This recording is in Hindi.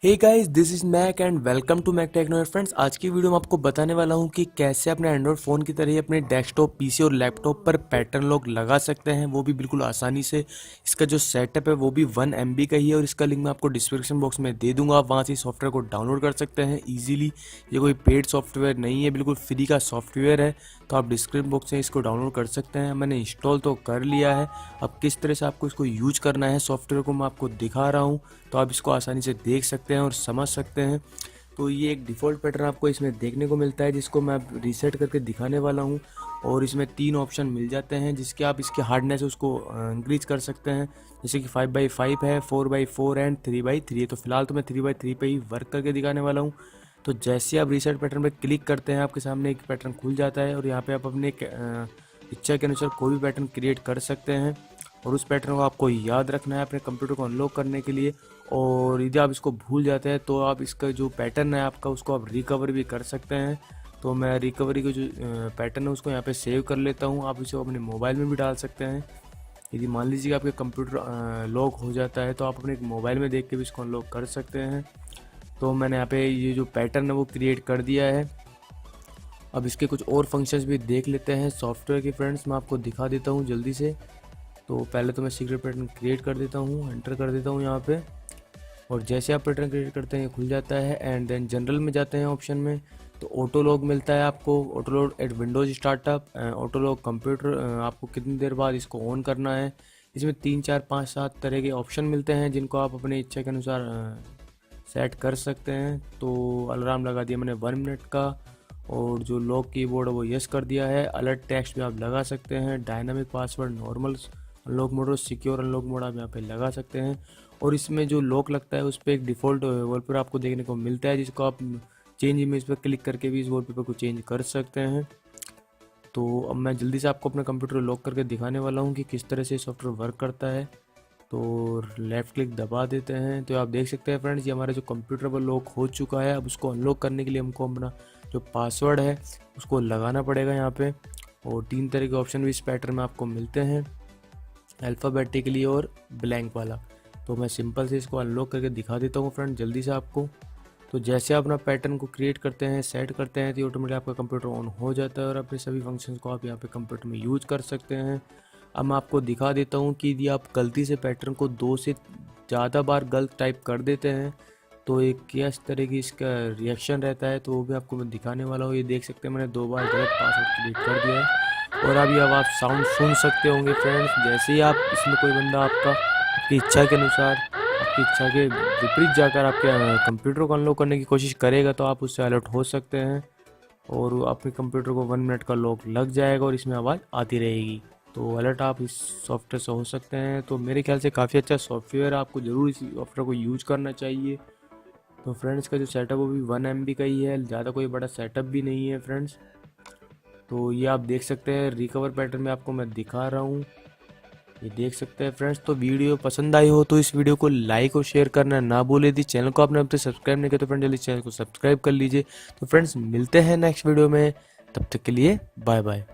Hey guys, this is Mac and welcome to Mac Techno friends. आज की वीडियो में आपको बताने वाला हूं कि कैसे अपने एंड्रॉयड फ़ोन की तरह ही अपने डेस्कटॉप, पीसी और लैपटॉप पर पैटर्न लॉक लगा सकते हैं, वो भी बिल्कुल आसानी से। इसका जो सेटअप है वो भी 1 MB का ही है और इसका लिंक मैं आपको डिस्क्रिप्शन बॉक्स में दे दूंगा। आप वहां से सॉफ्टवेयर को डाउनलोड कर सकते हैं ईजिली। ये कोई पेड सॉफ्टवेयर नहीं है, बिल्कुल फ्री का सॉफ्टवेयर है, तो आप डिस्क्रिप्शन बॉक्स से इसको डाउनलोड कर सकते हैं। मैंने इंस्टॉल तो कर लिया है। अब किस तरह से आपको इसको यूज करना है सॉफ्टवेयर को मैं आपको दिखा रहा हूँ, तो आप इसको आसानी से देख सकते हैं और समझ सकते हैं। तो ये एक डिफ़ॉल्ट पैटर्न आपको इसमें देखने को मिलता है, जिसको मैं अब रीसेट करके दिखाने वाला हूँ। और इसमें 3 ऑप्शन मिल जाते हैं, जिसके आप इसके हार्डनेस उसको इंक्रीज कर सकते हैं। जैसे कि 5x5 है, 4x4 एंड 3x3 है। तो फिलहाल तो मैं 3x3 पे ही वर्क करके दिखाने वाला हूँ। तो जैसे आप रीसेट पैटर्न पे क्लिक करते हैं, आपके सामने एक पैटर्न खुल जाता है और यहाँ पे आप अपने इच्छा के अनुसार कोई भी पैटर्न क्रिएट कर सकते हैं। और उस पैटर्न को आपको याद रखना है अपने कंप्यूटर को अनलॉक करने के लिए। और यदि आप इसको भूल जाते हैं तो आप इसका जो पैटर्न है आपका, उसको आप रिकवर भी कर सकते हैं। तो मैं रिकवरी का जो पैटर्न है उसको यहाँ पे सेव कर लेता हूँ। आप इसे अपने मोबाइल में भी डाल सकते हैं। यदि मान लीजिए कि आपके कंप्यूटर लॉक हो जाता है तो आप अपने मोबाइल में देख के भी इसको अनलॉक कर सकते हैं। तो मैंने यहाँ पे ये जो पैटर्न है वो क्रिएट कर दिया है। अब इसके कुछ और फंक्शंस भी देख लेते हैं सॉफ्टवेयर के फ्रेंड्स, मैं आपको दिखा देता हूँ जल्दी से। तो पहले तो मैं सीक्रेट पैटर्न क्रिएट कर देता हूँ, एंटर कर देता हूँ यहाँ पे। और जैसे आप पैटर्न क्रिएट करते हैं ये खुल जाता है। एंड देन जनरल में जाते हैं ऑप्शन में, तो ऑटो लॉग मिलता है आपको। Auto log at Windows startup, auto log computer, आपको कितनी देर बाद इसको ऑन करना है। इसमें 3, 4, 5, 7 तरह के ऑप्शन मिलते हैं, जिनको आप अपनी इच्छा के अनुसार सेट कर सकते हैं। तो अलार्म लगा दिया मैंने 1 मिनट का। और जो लॉक कीबोर्ड है वो यस कर दिया है। अलर्ट टेक्स्ट भी आप लगा सकते हैं। Dynamic password, normal unlock mode और सिक्योर अनलॉक मोड आप यहाँ पे लगा सकते हैं। और इसमें जो लॉक लगता है उस पर एक डिफ़ॉल्ट वॉलपेपर आपको देखने को मिलता है, जिसको आप चेंज इमेज पर क्लिक करके भी इस वॉलपेपर को चेंज कर सकते हैं। तो अब मैं जल्दी से आपको अपना कंप्यूटर लॉक करके दिखाने वाला हूँ कि किस तरह से सॉफ्टवेयर वर्क करता है। तो लेफ़्ट क्लिक दबा देते हैं, तो आप देख सकते हैं फ्रेंड्स ये हमारा जो कंप्यूटर वो लॉक हो चुका है। अब उसको अनलॉक करने के लिए हमको अपना जो पासवर्ड है उसको लगाना पड़ेगा यहाँ पे। और 3 तरह के ऑप्शन भी इस पैटर्न में आपको मिलते हैं, अल्फ़ाबेटिकली और ब्लैंक वाला। तो मैं सिंपल से इसको अनलॉक करके दिखा देता हूँ फ्रेंड जल्दी से आपको। तो जैसे आप अपना पैटर्न को क्रिएट करते हैं, सेट करते हैं, तो ऑटोमेटिक आपका कंप्यूटर ऑन हो जाता है और अपने सभी फंक्शंस को आप यहाँ पे कंप्यूटर में यूज कर सकते हैं। अब मैं आपको दिखा देता हूँ कि यदि आप गलती से पैटर्न को 2 से ज़्यादा बार गलत टाइप कर देते हैं तो एक किस तरह की इसका रिएक्शन रहता है, तो वो भी आपको मैं दिखाने वाला हूँ। ये देख सकते हैं मैंने 2 बार गलत पासवर्ड क्रिएट कर दिया है। और अब ये अब आप साउंड सुन सकते होंगे फ्रेंड्स। जैसे ही आप इसमें कोई बंदा आपकी इच्छा के अनुसार, आपकी इच्छा के विपरीत जाकर आपके कंप्यूटर को अनलॉक करने की कोशिश करेगा, तो आप उससे अलर्ट हो सकते हैं। और आपके कंप्यूटर को 1 मिनट का लॉक लग जाएगा और इसमें आवाज़ आती रहेगी। तो अलर्ट आप इस सॉफ्टवेयर से हो सकते हैं। तो मेरे ख्याल से काफ़ी अच्छा सॉफ्टवेयर है, आपको ज़रूर इस सॉफ्टवेयर को यूज करना चाहिए। तो फ्रेंड्स का जो सेटअप वो भी 1 MB का ही है, ज़्यादा कोई बड़ा सेटअप भी नहीं है फ्रेंड्स। तो ये आप देख सकते हैं रिकवर पैटर्न में आपको मैं दिखा रहा हूँ, ये देख सकते हैं फ्रेंड्स। तो वीडियो पसंद आई हो तो इस वीडियो को लाइक और शेयर करना ना भूलें। यदि चैनल को आपने अब तक सब्सक्राइब नहीं किया तो फ्रेंड्स जल्दी चैनल को सब्सक्राइब कर लीजिए। तो फ्रेंड्स मिलते हैं नेक्स्ट वीडियो में, तब तक के लिए बाय बाय।